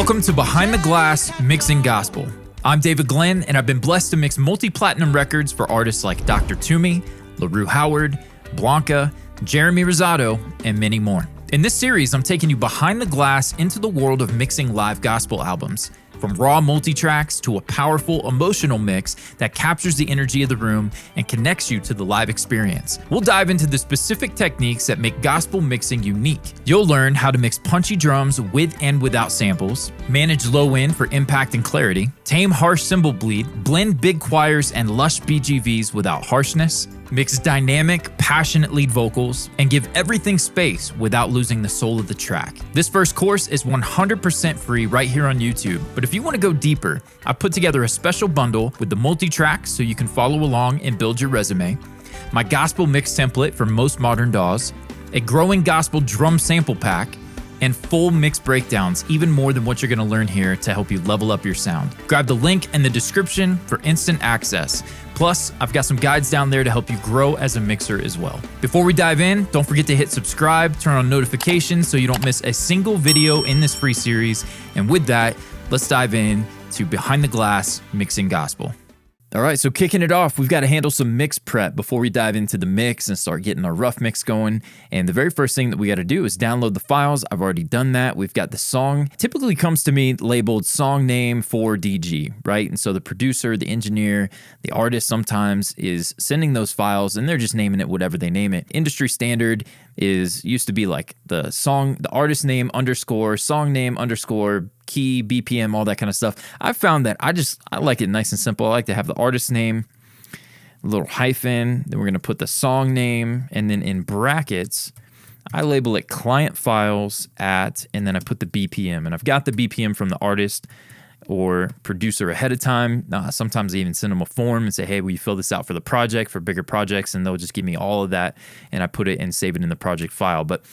Welcome to Behind the Glass Mixing Gospel. I'm David Glenn, and I've been blessed to mix multi-platinum records for artists like Dr. Toomey, LaRue Howard, Blanca, Jeremy Rosado, and many more. In this series, I'm taking you behind the glass into the world of mixing live gospel albums. From raw multi-tracks to a powerful emotional mix that captures the energy of the room and connects you to the live experience. We'll dive into the specific techniques that make gospel mixing unique. You'll learn how to mix punchy drums with and without samples, manage low end for impact and clarity, tame harsh cymbal bleed, blend big choirs and lush BGVs without harshness, mix dynamic, passionate lead vocals, and give everything space without losing the soul of the track. This first course is 100% free right here on YouTube, but if you want to go deeper, I put together a special bundle with the multi-tracks so you can follow along and build your resume, my gospel mix template for most modern DAWs, a growing gospel drum sample pack, and full mix breakdowns, even more than what you're going to learn here to help you level up your sound. Grab the link in the description for instant access. Plus, I've got some guides down there to help you grow as a mixer as well. Before we dive in, don't forget to hit subscribe, turn on notifications so you don't miss a single video in this free series. And with that, let's dive in to Behind the Glass Mixing Gospel. All right, so kicking it off, we've got to handle some mix prep before we dive into the mix and start getting our rough mix going. And the very first thing that we got to do is download the files. I've already done that. We've got the song. Typically comes to me labeled song name for DG, right? And so the producer, the engineer, the artist sometimes is sending those files and they're just naming it whatever they name it. Industry standard used to be like the artist name underscore, song name underscore, key, BPM, all that kind of stuff. I've found that I like it nice and simple. I like to have the artist name, a little hyphen, then we're going to put the song name, and then in brackets, I label it client files at, and then I put the BPM, and I've got the BPM from the artist or producer ahead of time. Sometimes I even send them a form and say, hey, will you fill this out for the project, for bigger projects? And they'll just give me all of that, and I put it and save it in the project file. But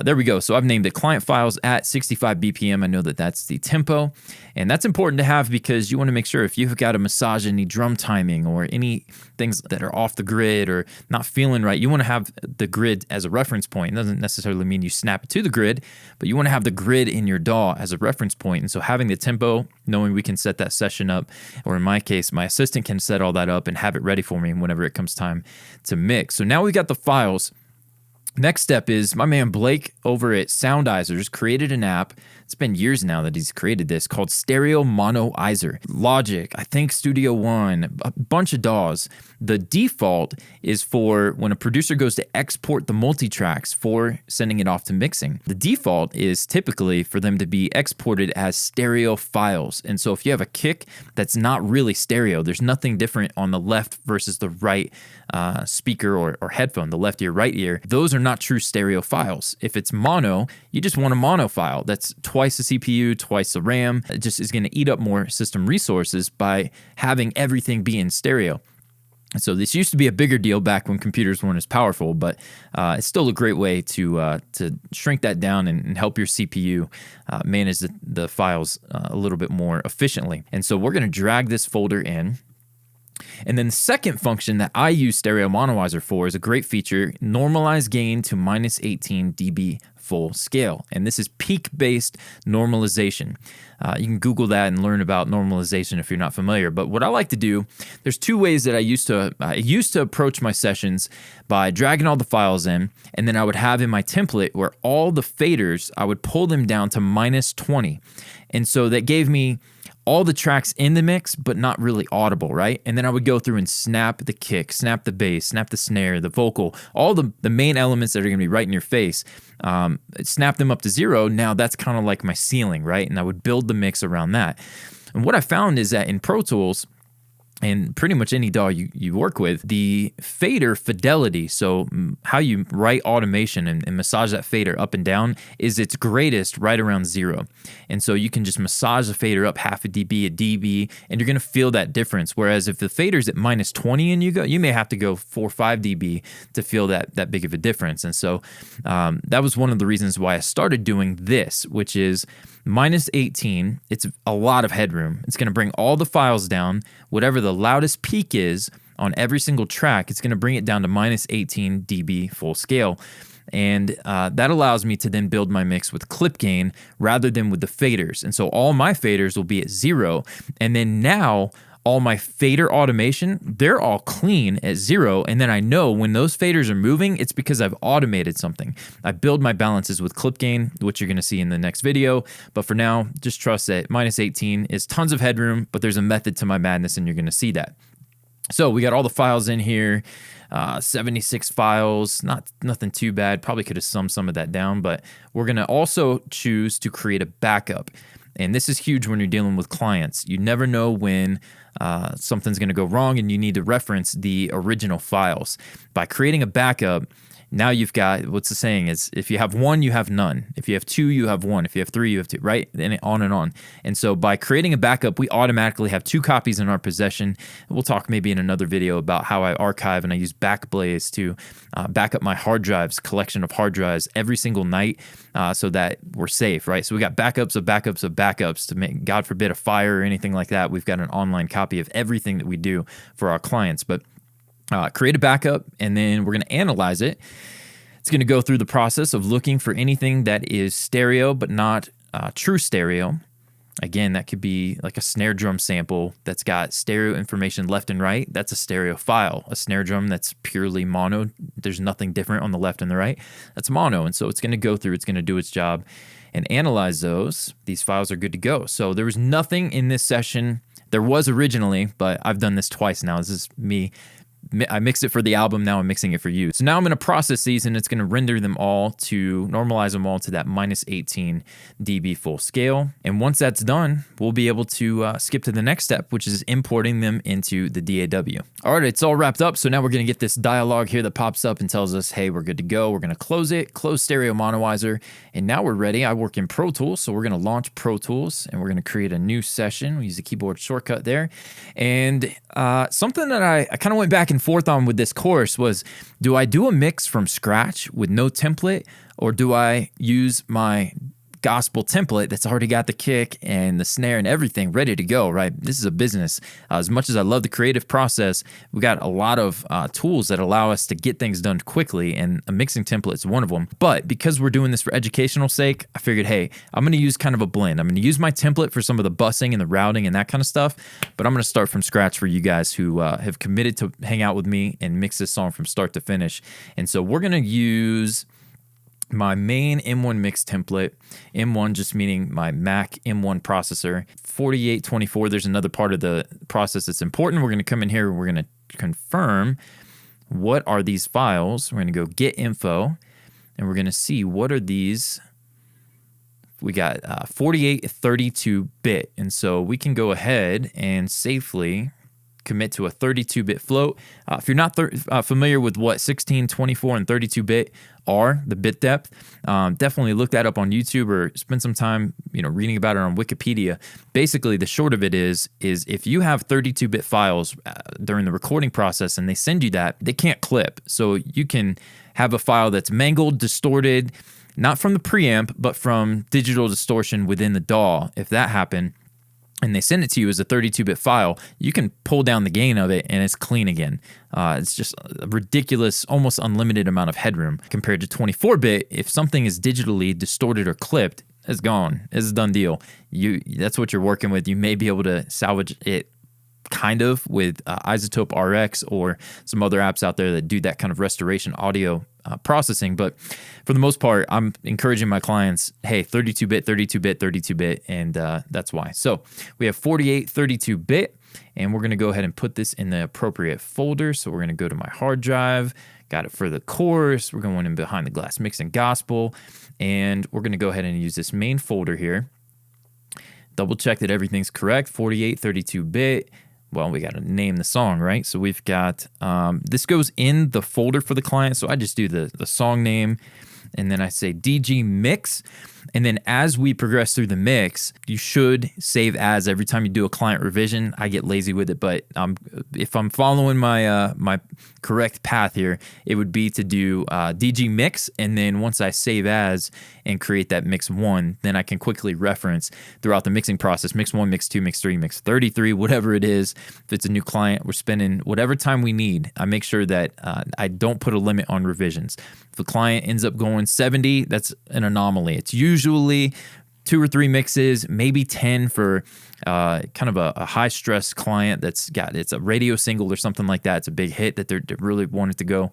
there we go. So I've named it client files at 65 BPM. I know that that's the tempo, and that's important to have because you want to make sure if you've got to massage any drum timing or any things that are off the grid or not feeling right, you want to have the grid as a reference point. It doesn't necessarily mean you snap it to the grid, but you want to have the grid in your DAW as a reference point. And so having the tempo, knowing we can set that session up, or in my case, my assistant can set all that up and have it ready for me whenever it comes time to mix. So now we got the files. Next step is my man Blake over at Soundizers created an app. It's been years now that he's created this called Stereo Monoizer. Logic, I think Studio One, a bunch of DAWs. The default is for when a producer goes to export the multi-tracks for sending it off to mixing. The default is typically for them to be exported as stereo files. And so if you have a kick that's not really stereo, there's nothing different on the left versus the right speaker or headphone, the left ear, right ear, those are not true stereo files. If it's mono, you just want a mono file. That's twice the CPU, twice the RAM. It just is going to eat up more system resources by having everything be in stereo. And so this used to be a bigger deal back when computers weren't as powerful, but it's still a great way to shrink that down and help your CPU manage the files a little bit more efficiently. And so we're going to drag this folder in. And then the second function that I use Stereo Monoizer for is a great feature, normalize gain to minus 18 dB full scale. And this is peak-based normalization. You can Google that and learn about normalization if you're not familiar. But what I like to do, there's two ways that I used to approach my sessions by dragging all the files in, and then I would have in my template where all the faders, I would pull them down to minus 20. And so that gave me all the tracks in the mix, but not really audible, right? And then I would go through and snap the kick, snap the bass, snap the snare, the vocal, all the main elements that are going to be right in your face, snap them up to 0. Now that's kind of like my ceiling, right? And I would build the mix around that. And what I found is that in Pro Tools, and pretty much any DAW you work with, the fader fidelity, so how you write automation and massage that fader up and down, is its greatest right around 0. And so you can just massage the fader up half a dB, a dB, and you're going to feel that difference. Whereas if the fader's at minus 20 and you may have to go 4 or 5 dB to feel that big of a difference. And so that was one of the reasons why I started doing this, which is minus 18, it's a lot of headroom. It's going to bring all the files down. Whatever the loudest peak is on every single track, it's going to bring it down to minus 18 dB full scale. And that allows me to then build my mix with clip gain rather than with the faders. And so all my faders will be at 0. And then now all my fader automation, they're all clean at 0. And then I know when those faders are moving, it's because I've automated something. I build my balances with clip gain, which you're going to see in the next video. But for now, just trust that -18 is tons of headroom, but there's a method to my madness and you're going to see that. So we got all the files in here, 76 files, nothing too bad. Probably could have summed some of that down, but we're going to also choose to create a backup. And this is huge when you're dealing with clients. You never know when something's going to go wrong and you need to reference the original files. By creating a backup, now you've got, what's the saying is, if you have one, you have none. If you have two, you have one. If you have three, you have two, right? And on and on. And so by creating a backup, we automatically have 2 copies in our possession. We'll talk maybe in another video about how I archive and I use Backblaze to back up my hard drives, collection of hard drives every single night so that we're safe, right? So we got backups of backups of backups to make, God forbid, a fire or anything like that. We've got an online copy of everything that we do for our clients. But create a backup, and then we're going to analyze it. It's going to go through the process of looking for anything that is stereo but not true stereo. Again, that could be like a snare drum sample that's got stereo information left and right. That's a stereo file. A snare drum that's purely mono, there's nothing different on the left and the right, that's mono. And so it's going to go through, it's going to do its job and analyze those. These files are good to go. So there was nothing in this session. There was originally, but I've done this twice now. This is me. I mixed it for the album, now I'm mixing it for you. So now I'm going to process these and it's going to render them all to, normalize them all to that -18 dB full scale. And once that's done, we'll be able to skip to the next step, which is importing them into the DAW. All right, it's all wrapped up. So now we're going to get this dialog here that pops up and tells us, hey, we're good to go. We're going to close it, close Stereo Monoizer. And now we're ready. I work in Pro Tools, so we're going to launch Pro Tools and we're going to create a new session. We use the keyboard shortcut there. And something that I kind of went back and forth on with this course was, do I do a mix from scratch with no template, or do I use my gospel template that's already got the kick and the snare and everything ready to go, right? This is a business. As much as I love the creative process, we got a lot of tools that allow us to get things done quickly, and a mixing template is one of them. But because we're doing this for educational sake, I figured, hey, I'm going to use kind of a blend. I'm going to use my template for some of the bussing and the routing and that kind of stuff, but I'm going to start from scratch for you guys who have committed to hang out with me and mix this song from start to finish. And so we're going to use my main M1 mix template, M1 just meaning my Mac M1 processor, 4824. There's another part of the process that's important. We're going to come in here and we're going to confirm what are these files. We're going to go get info and we're going to see what are these. We got 4832-bit. And so we can go ahead and safely commit to a 32-bit float. If you're not familiar with what 16, 24, and 32-bit are, the bit depth, definitely look that up on YouTube or spend some time, reading about it on Wikipedia. Basically, the short of it is if you have 32-bit files during the recording process and they send you that, they can't clip. So you can have a file that's mangled, distorted, not from the preamp, but from digital distortion within the DAW. If that happened, and they send it to you as a 32-bit file, you can pull down the gain of it and it's clean again. It's just a ridiculous, almost unlimited amount of headroom. Compared to 24-bit, if something is digitally distorted or clipped, it's gone. It's a done deal. That's what you're working with. You may be able to salvage it kind of with Isotope RX or some other apps out there that do that kind of restoration audio processing. But for the most part, I'm encouraging my clients, hey, 32-bit, 32-bit, 32-bit, and that's why. So we have 4832-bit, and we're going to go ahead and put this in the appropriate folder. So we're going to go to my hard drive, got it for the course. We're going in behind the glass mixing gospel, and we're going to go ahead and use this main folder here. Double check that everything's correct, 4832-bit. Well, we got to name the song, right? So we've got, this goes in the folder for the client. So I just do the song name. and then I say DG mix. And then as we progress through the mix, you should save as every time you do a client revision. I get lazy with it, but if I'm following my my correct path here, it would be to do DG mix, and then once I save as and create that mix 1, then I can quickly reference throughout the mixing process, mix 1, mix 2, mix 3, mix 33, whatever it is. If it's a new client, we're spending whatever time we need. I make sure that I don't put a limit on revisions. If a client ends up going 70, that's an anomaly. It's usually 2 or 3 mixes, maybe 10 for kind of a high stress client it's a radio single or something like that. It's a big hit that they really want it to go.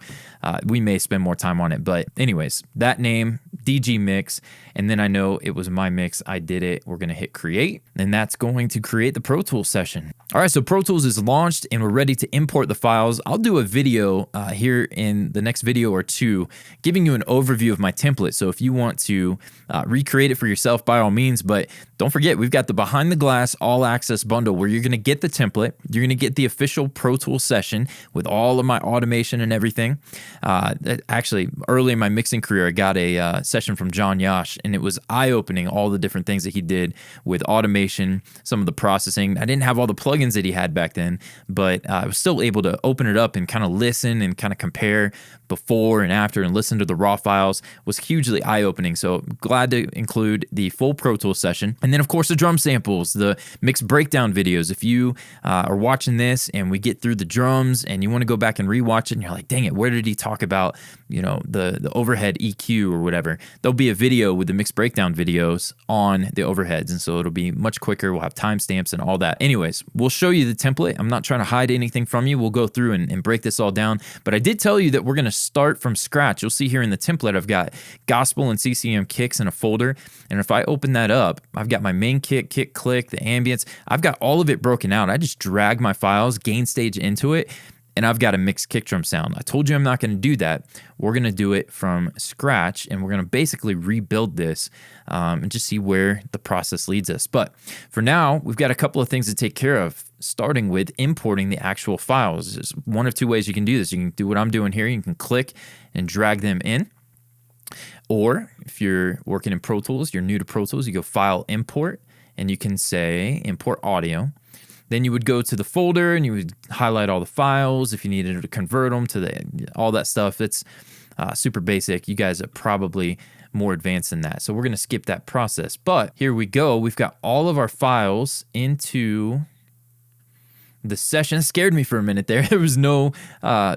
We may spend more time on it, but anyways, that name, DG mix, and then I know it was my mix. I did it. We're going to hit create, and that's going to create the Pro Tools session. All right, so Pro Tools is launched and we're ready to import the files. I'll do a video here in the next video or two giving you an overview of my template. So if you want to recreate it for yourself, by all means, but don't forget, we've got the behind the glass all access bundle where you're going to get the template. You're going to get the official Pro Tools session with all of my automation and everything. Actually, early in my mixing career, I got a session from John Yash, and it was eye-opening, all the different things that he did with automation, some of the processing. I didn't have all the plugins that he had back then, but I was still able to open it up and kind of listen and kind of compare before and after and listen to the raw files. It was hugely eye-opening. So glad to include the full Pro Tools session. And then, of course, the drum samples, the mix breakdown videos. If you are watching this and we get through the drums and you want to go back and rewatch it and you're like, dang it, where did he talk about, the overhead EQ or whatever? There'll be a video with the mix breakdown videos on the overheads. And so it'll be much quicker. We'll have timestamps and all that. Anyways, we'll show you the template. I'm not trying to hide anything from you. We'll go through and break this all down. But I did tell you that we're going to start from scratch. You'll see here in the template, I've got gospel and CCM kicks in a folder. And if I open that up, I've got my main kick, click, the ambience. I've got all of it broken out. I just drag my files, gain stage into it, and I've got a mixed kick drum sound. I told you I'm not going to do that. We're going to do it from scratch, and we're going to basically rebuild this and just see where the process leads us. But for now, we've got a couple of things to take care of, starting with importing the actual files. There's one of two ways you can do this. You can do what I'm doing here. You can click and drag them in. Or if you're working in Pro Tools, you're new to Pro Tools, you go File, Import, and you can say Import Audio. Then you would go to the folder and you would highlight all the files if you needed to convert them to all that stuff. It's super basic. You guys are probably more advanced than that. So we're going to skip that process. But here we go. We've got all of our files into the session. It scared me for a minute there. There was no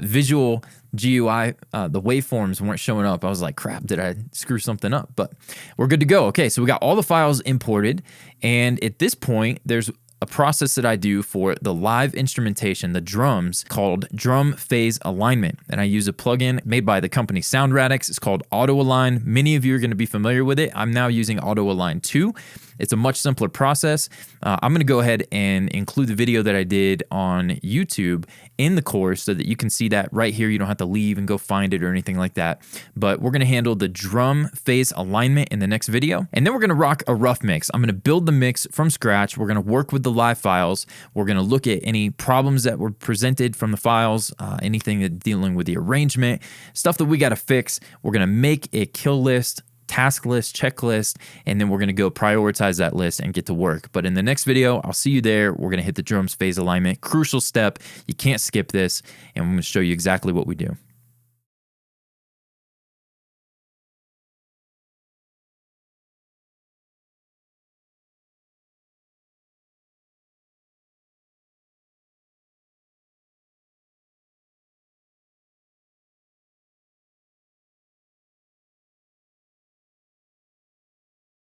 visual GUI. The waveforms weren't showing up. I was like, crap, did I screw something up? But we're good to go. Okay, so we got all the files imported. And at this point, there's a process that I do for the live instrumentation, the drums, called Drum Phase Alignment. And I use a plugin made by the company Sound Radix. It's called Auto Align. Many of you are going to be familiar with it. I'm now using Auto Align 2. It's a much simpler process. I'm going to go ahead and include the video that I did on YouTube in the course so that you can see that right here. You don't have to leave and go find it or anything like that. But we're going to handle the drum phase alignment in the next video. And then we're going to rock a rough mix. I'm going to build the mix from scratch. We're going to work with the live files. We're going to look at any problems that were presented from the files, anything that dealing with the arrangement, stuff that we got to fix. We're going to make a kill list, task list, checklist, and then we're going to go prioritize that list and get to work. But in the next video, I'll see you there. We're going to hit the drums phase alignment. Crucial step. You can't skip this, and I'm going to show you exactly what we do.